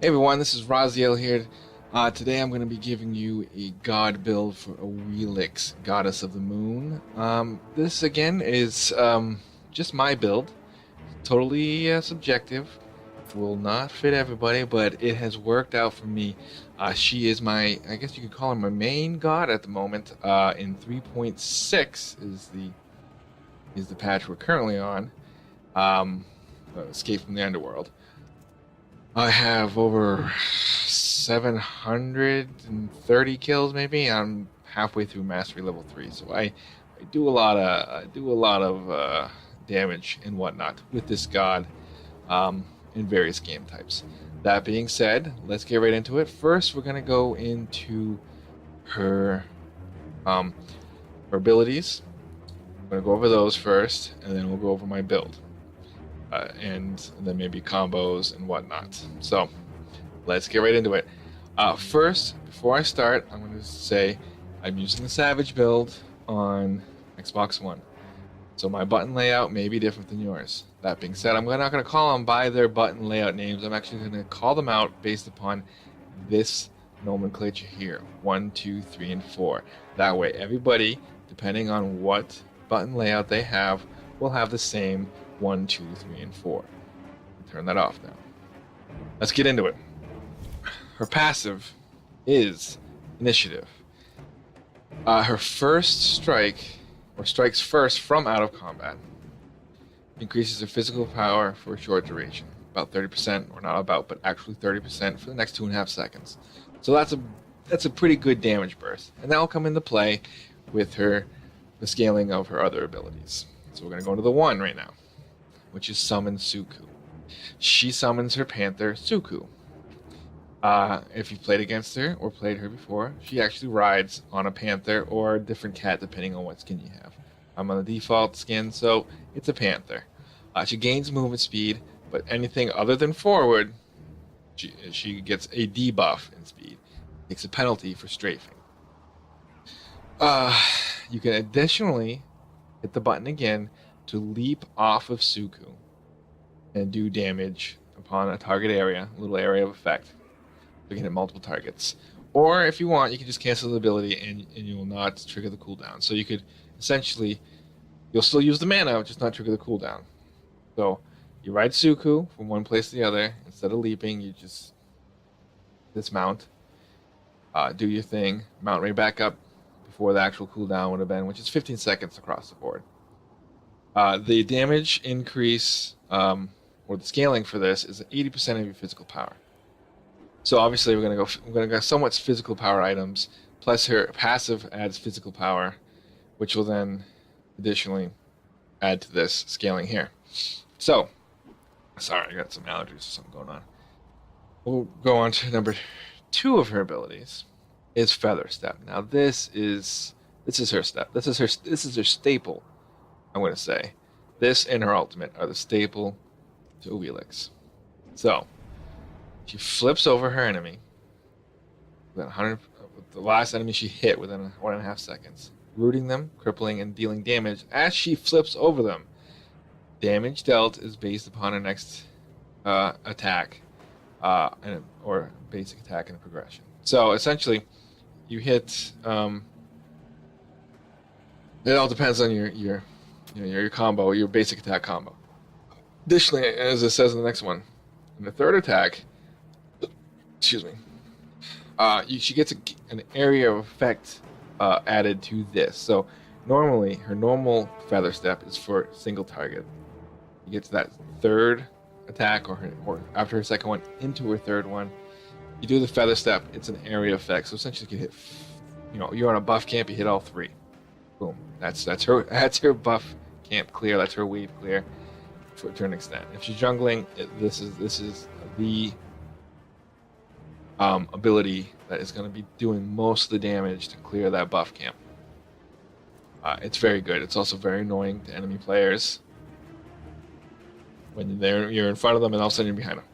Hey everyone, this is Raziel here. Today I'm going to be giving you a god build for Awilix, Goddess of the Moon. This again is just my build, totally subjective, will not fit everybody, but it has worked out for me. She is I guess you could call her my main god at the moment. In 3.6 is the patch we're currently on. Escape from the Underworld. I have over 730 kills, maybe. I'm halfway through Mastery Level 3, so I do a lot of damage and whatnot with this god in various game types. That being said, let's get right into it. First, we're gonna go into her her abilities. I'm gonna go over those first, and then we'll go over my build. And then maybe combos and whatnot. So let's get right into it. First, before I start, I'm going to say I'm using the Savage build on Xbox One. So my button layout may be different than yours. That being said, I'm not going to call them by their button layout names. I'm actually going to call them out based upon this nomenclature here. 1, 2, 3, and 4. That way everybody, depending on what button layout they have, will have the same 1, 2, 3, and 4. Turn that off now. Let's get into it. Her passive is Initiative. Her first strike, or strikes first from out of combat, increases her physical power for a short duration, about 30%, or not about, but actually 30% for the next 2.5 seconds. So that's a pretty good damage burst, and that will come into play with the scaling of her other abilities. So we're going to go into the 1 right now, which is Summon Suku. She summons her panther, Suku. If you've played against her or played her before, she actually rides on a panther or a different cat depending on what skin you have. I'm on the default skin, so it's a panther. She gains movement speed, but anything other than forward, she gets a debuff in speed. Takes a penalty for strafing. You can additionally hit the button again to leap off of Suku and do damage upon a target area, a little area of effect. You can hit multiple targets. Or if you want, you can just cancel the ability and you will not trigger the cooldown. So you could essentially, you'll still use the mana, just not trigger the cooldown. So you ride Suku from one place to the other. Instead of leaping, you just dismount, do your thing, mount right back up before the actual cooldown would have been, which is 15 seconds across the board. The damage increase, or the scaling for this, is 80% of your physical power. So obviously we're gonna go somewhat physical power items, plus her passive adds physical power, which will then additionally add to this scaling here. So, sorry, I got some allergies or something going on. We'll go on to number 2 of her abilities, is Feather Step. Now this is her step. This is her staple. I'm going to say this and her ultimate are the staple to Awilix. So she flips over her enemy within the last enemy she hit within 1.5 seconds, rooting them, crippling, and dealing damage as she flips over them. Damage dealt is based upon her next attack, or basic attack in a progression. So essentially, you hit. It all depends on your combo, your basic attack combo. Additionally, as it says in the next one, in the third attack, excuse me, she gets an area of effect added to this. So normally, her normal Feather Step is for single target. You get to that third attack, or after her second one, into her third one, you do the Feather Step. It's an area effect. So essentially, you can hit. You're on a buff camp, you hit all 3. Boom. That's her buff camp clear. That's her wave clear to an extent. If she's jungling, this is the ability that is going to be doing most of the damage to clear that buff camp. It's very good. It's also very annoying to enemy players when you're in front of them and all of a sudden you're behind them.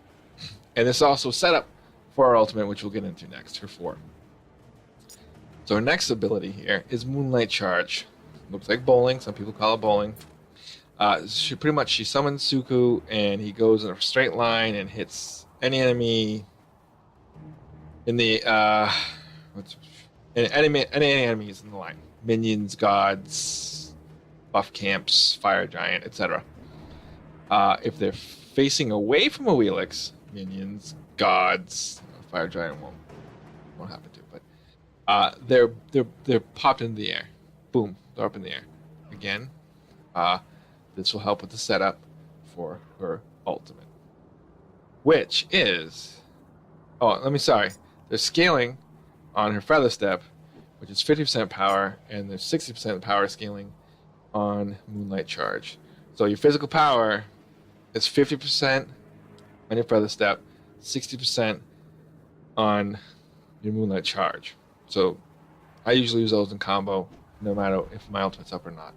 And this is also set up for our ultimate, which we'll get into next, her 4. So our next ability here is Moonlight Charge. Looks like bowling. Some people call it bowling. She summons Suku, and he goes in a straight line and hits any enemy in the what's any enemies in the line, minions, gods, buff camps, fire giant, etc. If they're facing away from Awilix, minions, gods, fire giant won't happen to, but they're popped into the air. Boom, they're up in the air. Again, this will help with the setup for her ultimate, which is they're scaling on her feather step, which is 50% power, and there's 60% power scaling on Moonlight Charge. So your physical power is 50% on your feather step, 60% on your Moonlight Charge. So I usually use those in combo, no matter if my ultimate's up or not.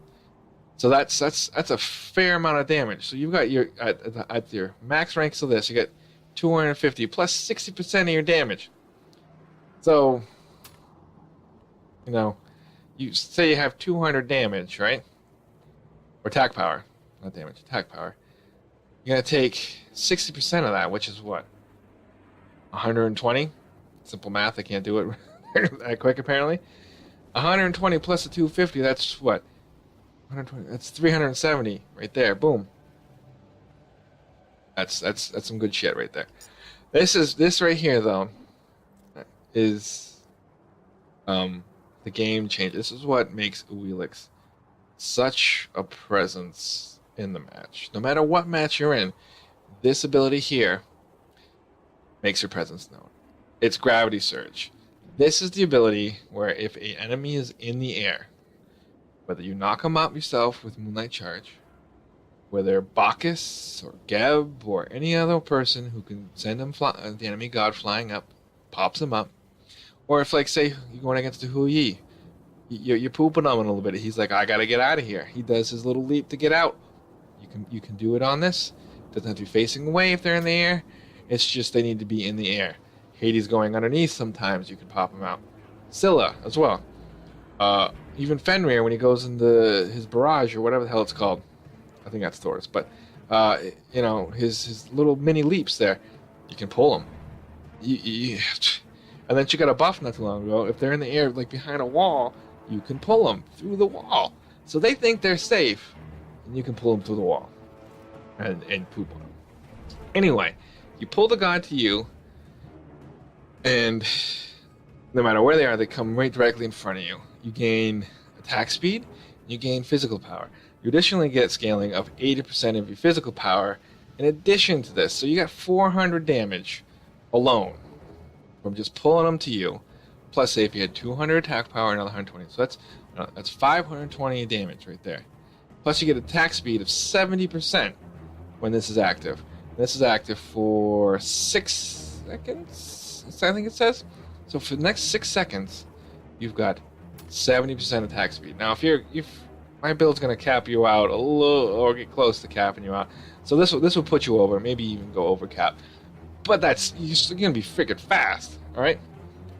So that's a fair amount of damage. So you've got your at your max ranks of this, you get 250 plus 60% of your damage. So, you say you have 200 damage, right? Or attack power, not damage, attack power. You're gonna take 60% of that, which is what? 120. Simple math. I can't do it that quick apparently. 120 plus the 250. That's what? 120. That's 370 right there. Boom. That's some good shit right there. This right here though is the game change. This is what makes Awilix such a presence in the match. No matter what match you're in, this ability here makes your presence known. It's Gravity Surge. This is the ability where if an enemy is in the air, whether you knock them up yourself with Moonlight Charge, whether Bacchus or Geb or any other person who can send them the enemy god flying up, pops them up, or if, like, say, you're going against a Hu Yi, you're pooping on him a little bit. He's like, I gotta get out of here. He does his little leap to get out. You can do it on this. Doesn't have to be facing away if they're in the air. It's just they need to be in the air. Hades going underneath sometimes, you can pop him out. Scylla as well. Even Fenrir, when he goes into his barrage or whatever the hell it's called. I think that's Thor's. But, his little mini leaps there, you can pull them. And then you got a buff not too long ago. If they're in the air, like behind a wall, you can pull them through the wall. So they think they're safe, and you can pull them through the wall and poop on them. Anyway, you pull the god to you, and no matter where they are, they come right directly in front of you. You gain attack speed, you gain physical power. You additionally get scaling of 80% of your physical power in addition to this. So you got 400 damage alone from just pulling them to you. Plus, say if you had 200 attack power, another 120. So that's 520 damage right there. Plus, you get attack speed of 70% when this is active. This is active for 6 seconds, I think it says. So for the next 6 seconds, you've got 70% attack speed. Now, if my build's gonna cap you out a little, or get close to capping you out, so this will put you over, maybe even go over cap. But you're gonna be freaking fast, all right?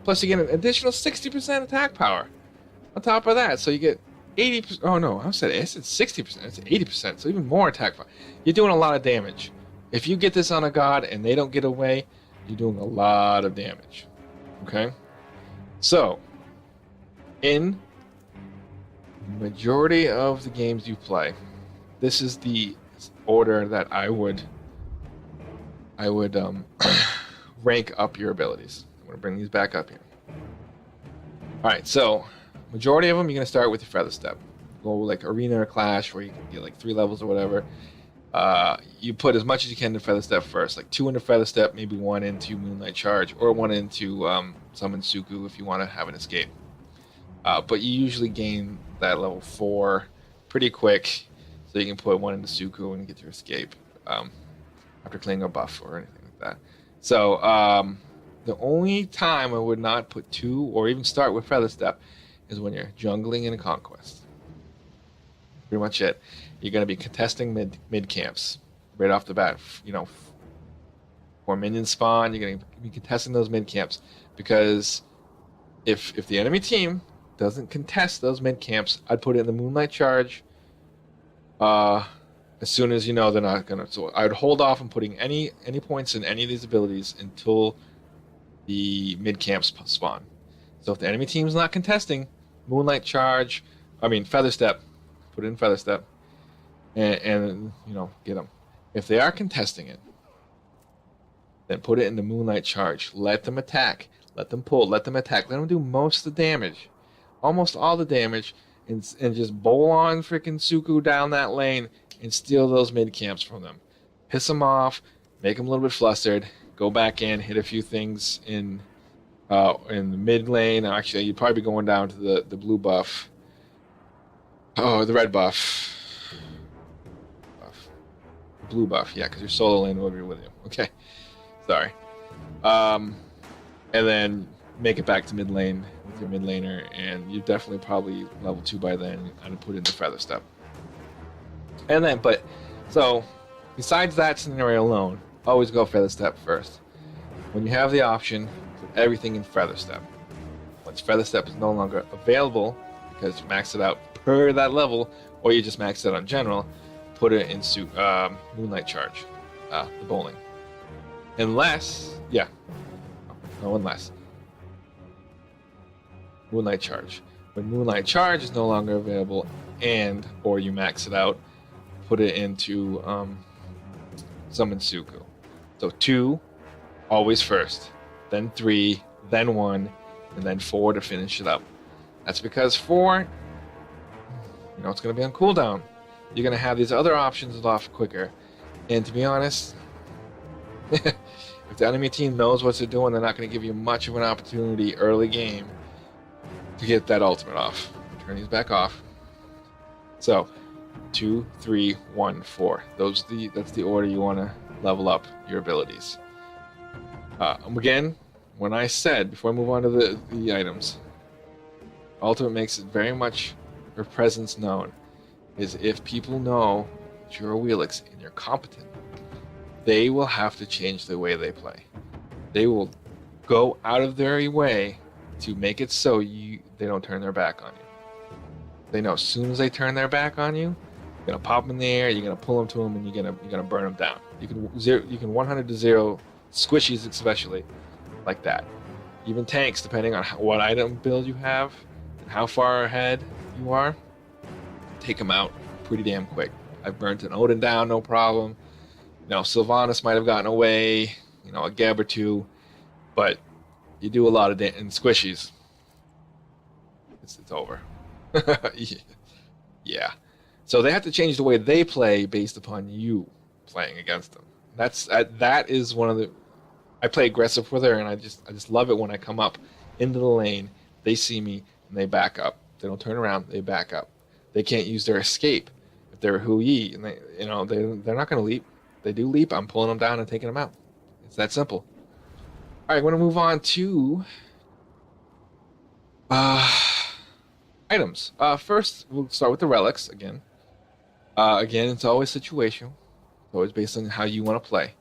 Plus, you get an additional 60% attack power on top of that, so you get 80%. Oh no, I said 60%. It's 80%, so even more attack power. You're doing a lot of damage. If you get this on a god and they don't get away, you're doing a lot of damage. Okay? So, in the majority of the games you play, this is the order that I would rank up your abilities. I'm going to bring these back up here. Alright, so majority of them, you're going to start with your feather step. Go like arena or clash where you can get like 3 levels or whatever. You put as much as you can into feather step first, like 2 into feather step, maybe 1 into Moonlight Charge, or 1 into Summon Suku if you want to have an escape. But you usually gain that level 4 pretty quick, so you can put 1 into Suku and get your escape after clearing a buff or anything like that. So the only time I would not put 2 or even start with feather step is when you're jungling in a conquest. Pretty much it. You're going to be contesting mid camps right off the bat. For minions spawn, you're going to be contesting those mid camps, because if the enemy team doesn't contest those mid camps, I'd put it in the Moonlight Charge as soon as they're not going to. So I would hold off on putting any points in any of these abilities until the mid camp spawn. So if the enemy team's not contesting, Moonlight Charge, Feather Step, put it in Feather Step, and get them. If they are contesting it, then put it in the Moonlight Charge. Let them attack. Let them pull. Let them attack. Let them do most of the damage, almost all the damage, and just bowl on freaking Suku down that lane and steal those mid camps from them. Piss them off, make them a little bit flustered. Go back in, hit a few things in the mid lane. Actually, you'd probably be going down to the blue buff. Oh, the red buff. Blue buff, yeah, because your solo lane will be with you. Okay, sorry. And then make it back to mid lane with your mid laner, and you're definitely probably level 2 by then, and put in the Feather Step. And then, so besides that scenario alone, always go Feather Step first. When you have the option, put everything in Feather Step. Once Feather Step is no longer available because you maxed it out per that level, or you just maxed it on general, put it in Moonlight Charge, the bowling. Unless Moonlight Charge. When Moonlight Charge is no longer available, or you max it out, put it into Summon Suku. So 2, always first, then 3, then 1, and then 4 to finish it up. That's because 4, it's going to be on cooldown. You're going to have these other options off quicker. And to be honest, if the enemy team knows what they're doing, they're not going to give you much of an opportunity early game to get that ultimate off. Turn these back off. So 2, 3, 1, 4. That's the order you want to level up your abilities. Again, when I said, before I move on to the items, ultimate makes it very much your presence known. Is if people know that you're Awilix and you're competent, they will have to change the way they play. They will go out of their way to make it so they don't turn their back on you. They know as soon as they turn their back on you, you're gonna pop them in the air, you're gonna pull them to them, and you're gonna burn them down. You can 100 to 0 squishies, especially like that. Even tanks, depending on what item build you have and how far ahead you are, take them out pretty damn quick. I've burnt an Odin down, no problem. Sylvanas might have gotten away, a Geb or 2, but you do a lot of in squishies, it's over. Yeah. So they have to change the way they play based upon you playing against them. That is one of the. I play aggressive with her, and I just love it when I come up into the lane. They see me and they back up. They don't turn around. They back up. They can't use their escape if they're Hu Yi, and they're not going to leap. If they do leap, I'm pulling them down and taking them out. It's that simple. All right, I'm going to move on to items. First, we'll start with the relics again. Again, it's always situational. It's always based on how you want to play.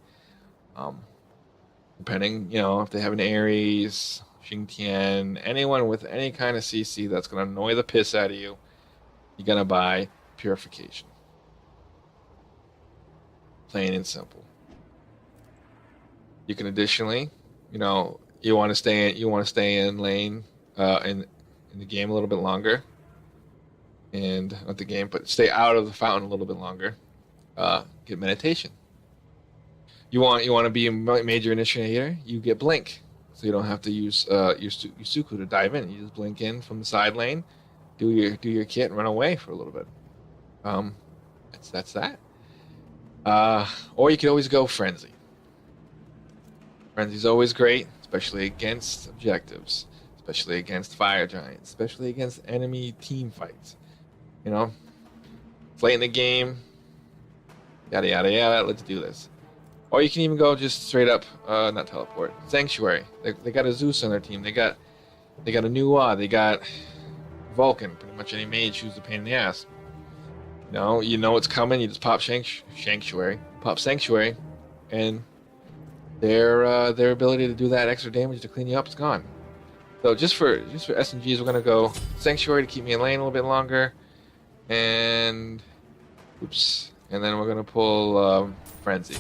Depending, if they have an Ares, Xingtian, anyone with any kind of CC that's going to annoy the piss out of you, you're going to buy Purification. Plain and simple. You can additionally, you want to stay in lane in the game a little bit longer, and not the game, but stay out of the fountain a little bit longer. Get meditation. You want to be a major initiator, you get blink, so you don't have to use your Suku to dive in. You just blink in from the side lane, do your kit, and run away for a little bit. That's that. Or you could always go Frenzy. Frenzy's always great, especially against objectives, especially against fire giants, especially against enemy team fights. It's late in the game, yada yada yada. Let's do this. Or you can even go just straight up, not teleport, Sanctuary. They got a Zeus on their team. They got a Nuwa. They got Vulcan. Pretty much any mage who's a pain in the ass. You know it's coming. You just pop Sanctuary, and their ability to do that extra damage to clean you up is gone. So just for SMGs, we're gonna go Sanctuary to keep me in lane a little bit longer, and then we're gonna pull Frenzy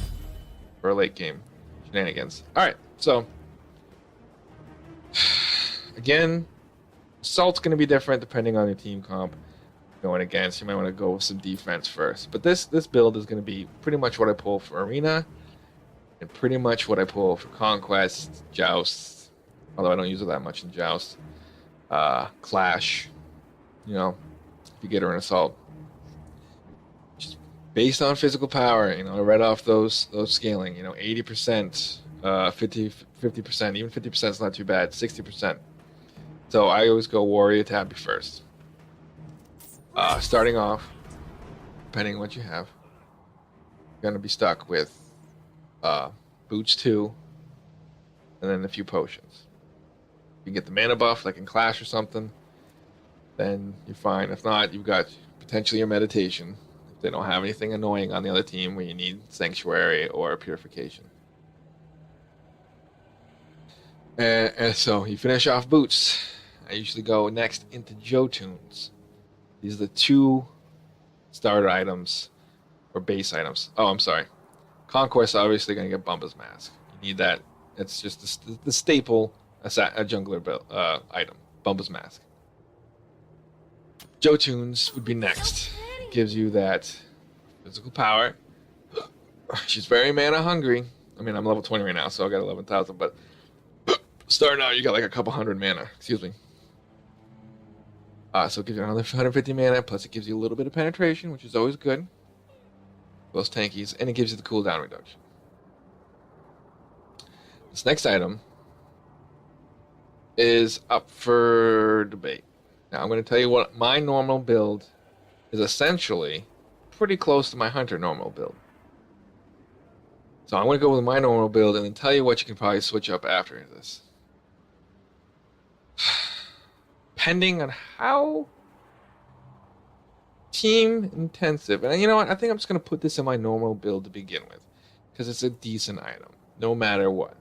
for late game shenanigans. All right, so Again, assault's going to be different depending on your team comp going against. You might want to go with some defense first. But this build is going to be pretty much what I pull for Arena and pretty much what I pull for Conquest, Joust, although I don't use it that much in Joust, Clash, you know, if you get her in Assault. Just based on physical power, you know, I read off those scaling, you know, 80%, 50%, even 50% is not too bad, 60%. So I always go Warrior Tabby first. Starting off, depending on what you have, you're going to be stuck with Boots 2, and then a few potions. You can get the mana buff, like in Clash or something, then you're fine. If not, you've got potentially your Meditation, if they don't have anything annoying on the other team where you need Sanctuary or Purification. And so you finish off Boots. I usually go next into Jotunes. These are the 2 starter items, or base items. Oh, I'm sorry. Conquest obviously going to get Bumba's Mask. You need that. It's just the staple a jungler build, item. Bumba's Mask. Jotunes would be next. It gives you that physical power. She's very mana hungry. I mean, I'm level 20 right now, so I got 11,000, but starting out, you got like a couple hundred mana. Excuse me. So it gives you another 150 mana, plus it gives you a little bit of penetration, which is always good. Those tankies, and it gives you the cooldown reduction. This next item is up for debate. Now, I'm going to tell you what my normal build is essentially pretty close to my Hunter normal build. So I'm going to go with my normal build and then tell you what you can probably switch up after this. Depending on how team intensive, and you know what, I think I'm just going to put this in my normal build to begin with, because it's a decent item, no matter what.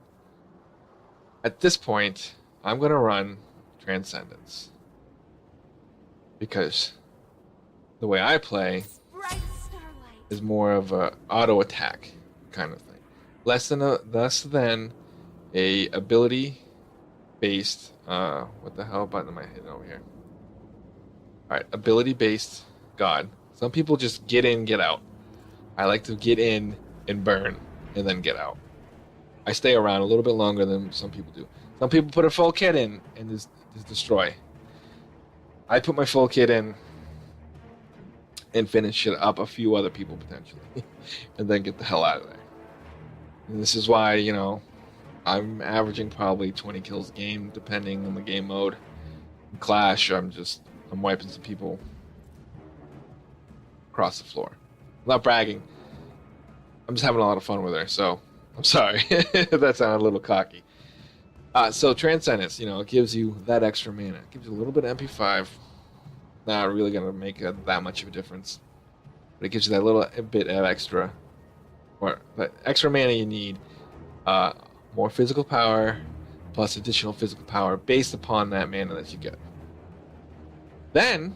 At this point, I'm going to run Transcendence, because the way I play is more of a auto attack kind of thing, less than a ability based. What the hell button am I hitting over here? Alright, ability based god. Some people just get in, get out. I like to get in and burn and then get out. I stay around a little bit longer than some people do. Some people put a full kit in and just destroy. I put my full kit in and finish it up a few other people potentially. And then get the hell out of there. And this is why, you know, I'm averaging probably 20 kills a game, depending on the game mode. In Clash, I'm wiping some people across the floor. I'm not bragging. I'm just having a lot of fun with her, so I'm sorry if that sounded a little cocky. So Transcendence, you know, it gives you that extra mana. It gives you a little bit of MP5. Not really going to make that much of a difference. But it gives you that little bit of extra, or that extra mana you need. More physical power, plus additional physical power based upon that mana that you get. Then,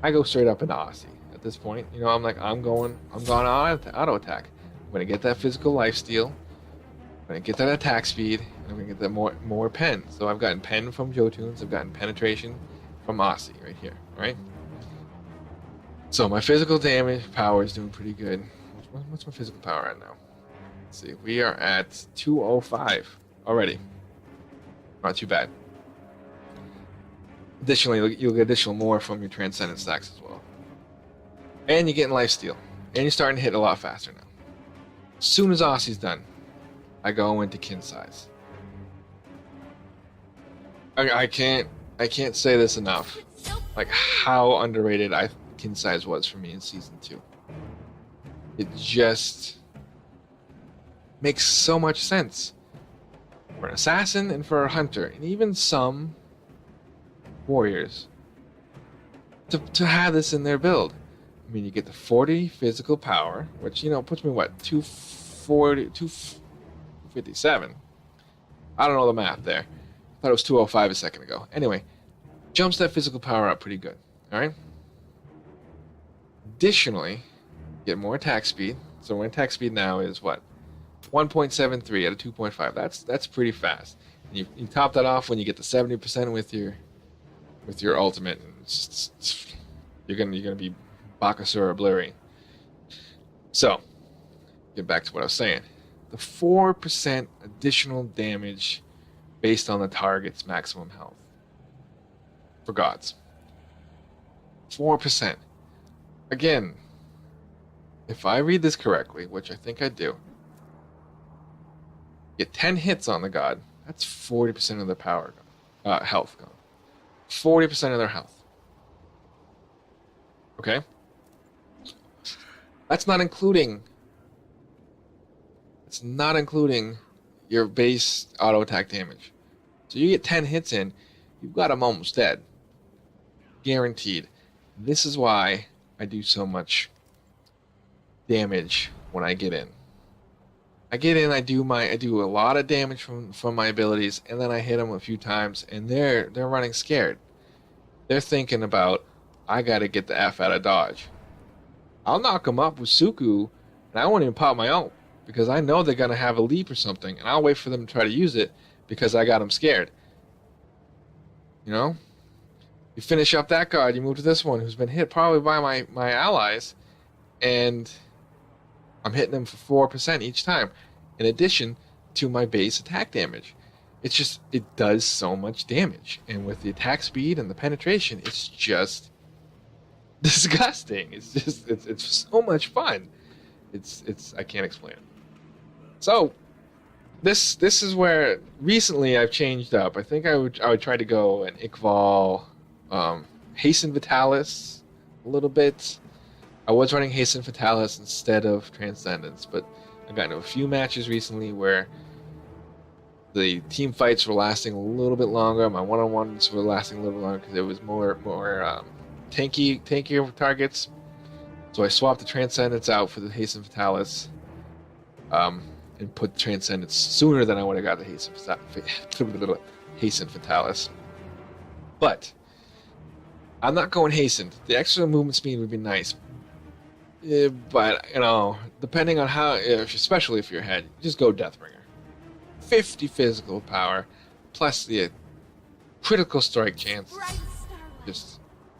I go straight up into Aussie. At this point, you know, I'm going auto attack. I'm going to get that physical lifesteal. I'm going to get that attack speed. And I'm going to get that more pen. So I've gotten pen from Jotunes. I've gotten penetration from Aussie right here. Right? So my physical damage power is doing pretty good. What's my physical power at now? Let's see, we are at 205 already. Not too bad. Additionally, you'll get additional more from your Transcendent stacks as well. And you're getting lifesteal. And you're starting to hit a lot faster now. As soon as Aussie's done, I go into kin size. I can't say this enough. Like how underrated kin size was for me in season 2. It just makes so much sense for an assassin and for a hunter, and even some warriors to have this in their build. I mean, you get the 40 physical power, which, you know, puts me what, 240, 257. I don't know the math there. I thought it was 205 a second ago. Anyway, jumps that physical power up pretty good. All right. Additionally, get more attack speed. So my attack speed now is what? 1.73 out of 2.5. That's pretty fast. You top that off when you get to 70% with your ultimate. And you're gonna be Bakasura Blurry. So, get back to what I was saying. The 4% additional damage based on the target's maximum health for gods. 4%. Again, if I read this correctly, which I think I do, get 10 hits on the god. That's 40% of their power, health gone. 40% of their health. Okay? That's not including your base auto attack damage. So you get 10 hits in, you've got them almost dead. Guaranteed. This is why I do so much damage when I get in. I get in, I do a lot of damage from my abilities, and then I hit them a few times, and they're running scared. They're thinking about, I gotta get the F out of dodge. I'll knock them up with Suku, and I won't even pop my ult, because I know they're gonna have a leap or something, and I'll wait for them to try to use it, because I got them scared. You know? You finish up that guard, you move to this one, who's been hit probably by my allies, and I'm hitting them for 4% each time, in addition to my base attack damage. It's just, it does so much damage. And with the attack speed and the penetration, it's just disgusting. It's so much fun. It's I can't explain it. So, this is where recently I've changed up. I think I would try to go an Iqval, Hasten Vitalis a little bit. I was running Hasten Fatalis instead of Transcendence, but I got into a few matches recently where the team fights were lasting a little bit longer. My one-on-ones were lasting a little longer because it was more tankier targets. So I swapped the Transcendence out for the Hasten Fatalis, and put Transcendence sooner than I would have got the Hasten Fatalis. But I'm not going hastened. The extra movement speed would be nice. But, depending on how, especially if you're ahead, just go Deathbringer. 50 physical power, plus the critical strike chance. Just,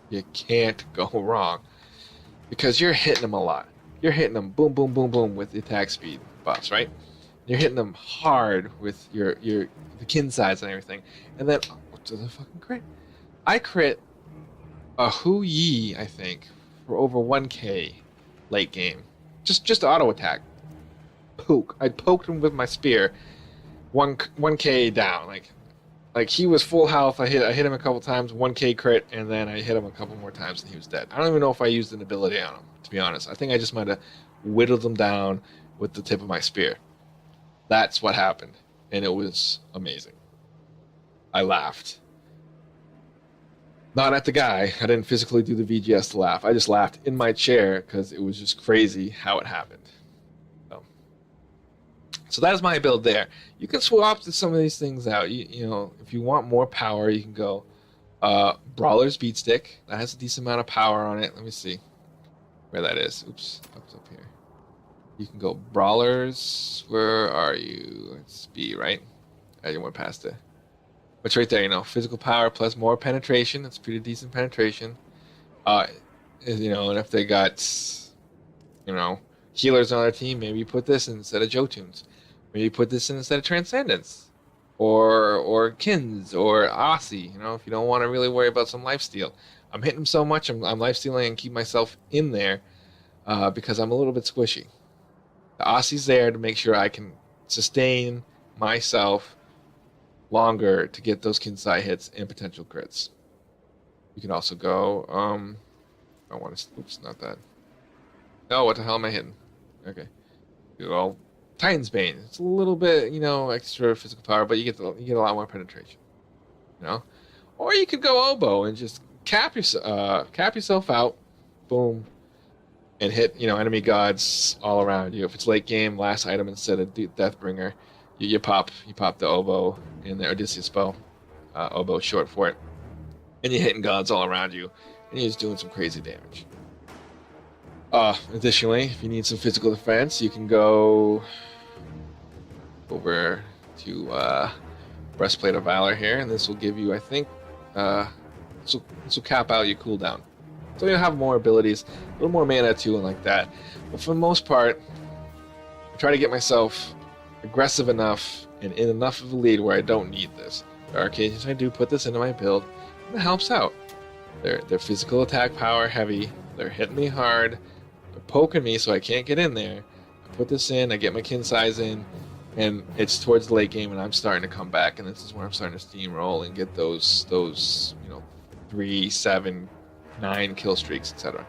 you can't go wrong. Because you're hitting them a lot. You're hitting them boom, boom, boom, boom with the attack speed buffs, right? You're hitting them hard with the kin size and everything. And then, to the fucking crit. I crit a Hu Yi, I think, for over 1k late game. Just auto attack. Poke. I poked him with my spear. 1k down. Like he was full health. I hit him a couple times, 1k crit, and then I hit him a couple more times and he was dead. I don't even know if I used an ability on him, to be honest. I think I just might have whittled him down with the tip of my spear. That's what happened. And it was amazing. I laughed. Not at the guy. I didn't physically do the VGS to laugh. I just laughed in my chair because it was just crazy how it happened. So that is my build there. You can swap some of these things out. You know, if you want more power, you can go Brawler's Beatstick. That has a decent amount of power on it. Let me see where that is. Oops, up here. You can go Brawlers. Where are you? It's B, right? I went past it. But right there, physical power plus more penetration. That's pretty decent penetration. And if they got, healers on their team, maybe you put this instead of Jotuns. Maybe you put this in instead of Transcendence. Or Kins, or Aussie, if you don't want to really worry about some lifesteal. I'm hitting them so much, I'm lifestealing and keep myself in there because I'm a little bit squishy. The Aussie's there to make sure I can sustain myself longer to get those Kinsai hits and potential crits. You can also go, I want to, oops, not that. Oh, what the hell am I hitting? Okay. Well, Titan's Bane. It's a little bit, extra physical power, but you get a lot more penetration. Or you could go Oboe and just cap yourself out, boom, and hit, enemy gods all around you. If it's late game, last item instead of Deathbringer, you pop the Oboe in the Odysseus bow. Oboe short for it. And you're hitting gods all around you, and you're just doing some crazy damage. Additionally, if you need some physical defense, you can go over to Breastplate of Valor here, and this will give you, I think, this will cap out your cooldown. So you'll have more abilities, a little more mana too, and like that. But for the most part, I try to get myself aggressive enough and in enough of a lead where I don't need this. There are occasions I do put this into my build, and it helps out. They're physical attack power heavy, they're hitting me hard, they're poking me so I can't get in there. I put this in, I get my kin size in, and it's towards the late game and I'm starting to come back, and this is where I'm starting to steamroll and get those 3, 7, 9 kill streaks, etc.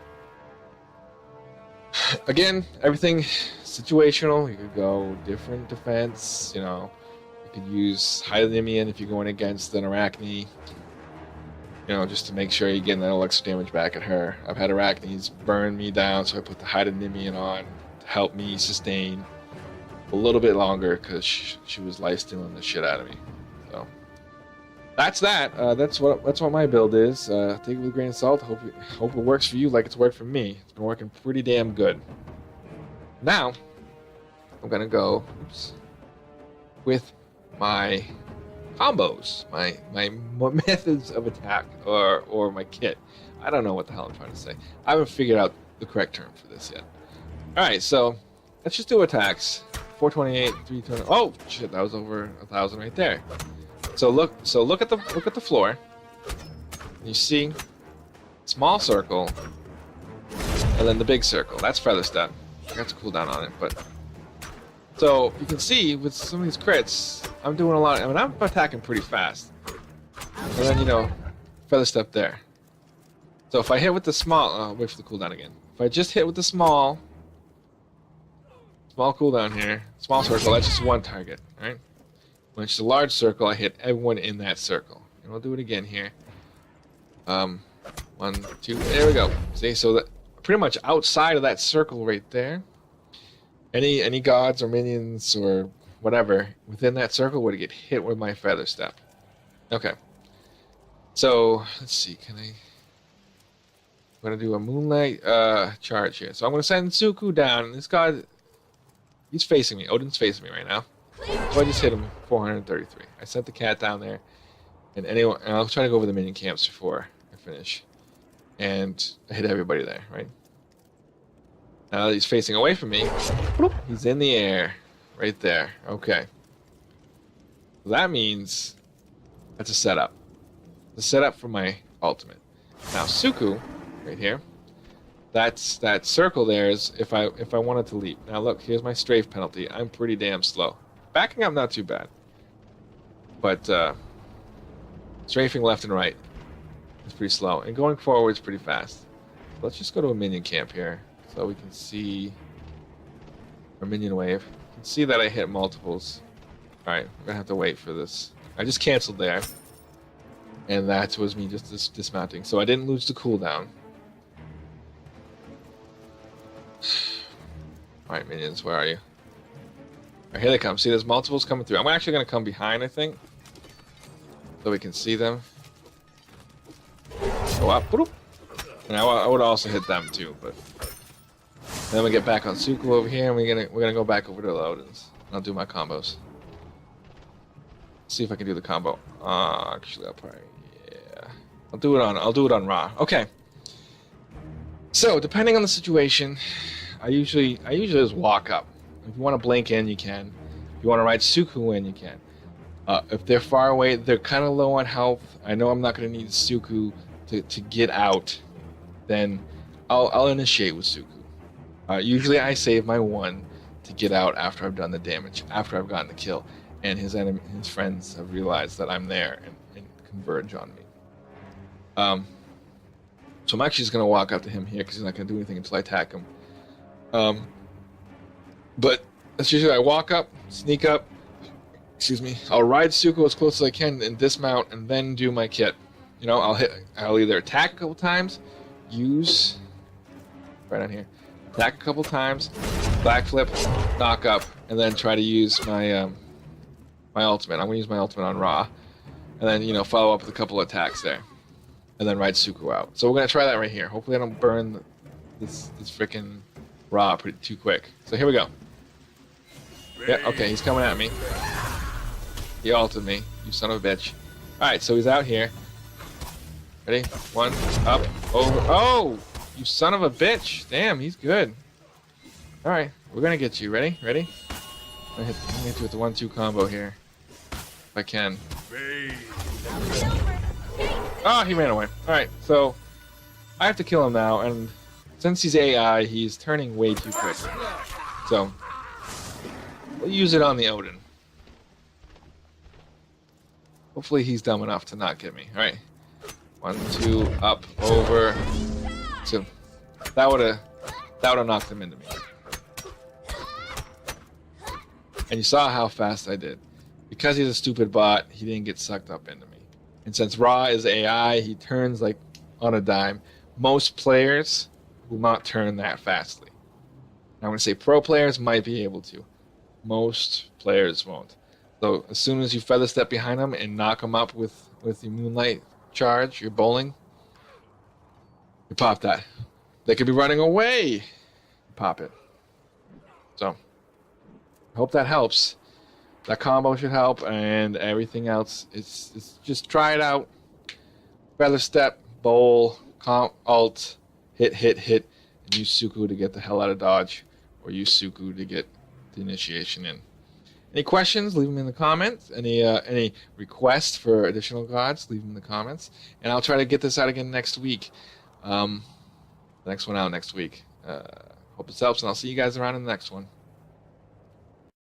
Again, everything situational. You could go different defense, you could use Hylinean if you're going against an Arachne, just to make sure you're getting that little extra damage back at her. I've had Arachnes burn me down, so I put the Hylinean on to help me sustain a little bit longer because she was lifestealing the shit out of me. So that's that. That's what my build is. Take it with a grain of salt. Hope it works for you like it's worked for me. It's been working pretty damn good. Now I'm gonna go with my combos, my methods of attack, or my kit. I don't know what the hell I'm trying to say. I haven't figured out the correct term for this yet. All right, so let's just do attacks. 428, 320. Oh shit, that was over 1,000 right there. So look at the floor. You see small circle, and then the big circle. That's feather step. I got to cool down on it, but so you can see with some of these crits, I'm doing a lot. I'm attacking pretty fast. And then feather step there. So if I hit with the small, wait for the cooldown again. If I just hit with the small cooldown here, small circle, that's just one target, right? When it's a large circle, I hit everyone in that circle. And we'll do it again here. 1, 2, there we go. See, so that pretty much outside of that circle right there, any gods or minions or whatever within that circle would get hit with my feather step. Okay. So let's see, I'm gonna do a moonlight charge here. So I'm gonna send Suku down. This god, he's facing me. Odin's facing me right now. So I just hit him 433. I sent the cat down there, and I'll try to go over the minion camps before I finish. And I hit everybody there, right? Now that he's facing away from me, he's in the air, right there. Okay. That means that's a setup. The setup for my ultimate. Now Suku, right here. That circle there is if I wanted to leap. Now look, here's my strafe penalty. I'm pretty damn slow. Backing up, not too bad. But strafing left and right is pretty slow. And going forward is pretty fast. Let's just go to a minion camp here so we can see our minion wave. You can see that I hit multiples. Alright, we're going to have to wait for this. I just canceled there. And that was me just dismounting. So I didn't lose the cooldown. Alright, minions, where are you? Alright, here they come. See, there's multiples coming through. I'm actually going to come behind, I think. So we can see them. Go up. And I would also hit them too, but then we get back on Suku over here, and we're gonna go back over to the Odins. I'll do my combos. See if I can do the combo. Actually, I'll probably I'll do it on Ra. Okay. So depending on the situation, I usually just walk up. If you want to blink in, you can. If you want to ride Suku in, you can. If they're far away, they're kind of low on health. I know I'm not going to need Suku to get out. Then I'll initiate with Suku. Usually I save my 1 to get out after I've done the damage, after I've gotten the kill, and his friends have realized that I'm there and converge on me. So I'm actually just going to walk up to him here because he's not going to do anything until I attack him. But that's usually I walk up, sneak up, I'll ride Suko as close as I can and dismount and then do my kit. I'll either attack a couple times, use right on here, attack a couple times, backflip, knock up, and then try to use my my ultimate. I'm gonna use my ultimate on Ra, and then follow up with a couple attacks there, and then ride Suko out. So we're gonna try that right here. Hopefully I don't burn this freaking Ra too quick. So here we go. Yeah, okay, he's coming at me. He ulted me. you son of a bitch. Alright, so he's out here. Ready? 1, up, over. Oh! You son of a bitch! Damn, he's good. Alright, we're gonna get you. Ready? Ready? I'm gonna hit you with the 1-2 combo here. If I can. Oh, he ran away. Alright, so I have to kill him now, and since he's AI, he's turning way too quick. So, we'll use it on the Odin. Hopefully he's dumb enough to not get me. Alright. 1, 2, up, over. So, that would've knocked him into me. And you saw how fast I did. Because he's a stupid bot, he didn't get sucked up into me. And since Ra is AI, he turns like on a dime. Most players will not turn that fastly. I'm going to say pro players might be able to. Most players won't. So as soon as you feather step behind them and knock them up with your Moonlight charge, your bowling, you pop that. They could be running away. You pop it. So I hope that helps. That combo should help, and everything else, it's just try it out. Feather step, bowl, alt, hit, and use Suku to get the hell out of dodge, or use Suku to get the initiation in. Any questions? Leave them in the comments. Any requests for additional gods? Leave them in the comments, and I'll try to get this out again next week. The next one out next week. Hope this helps, and I'll see you guys around in the next one.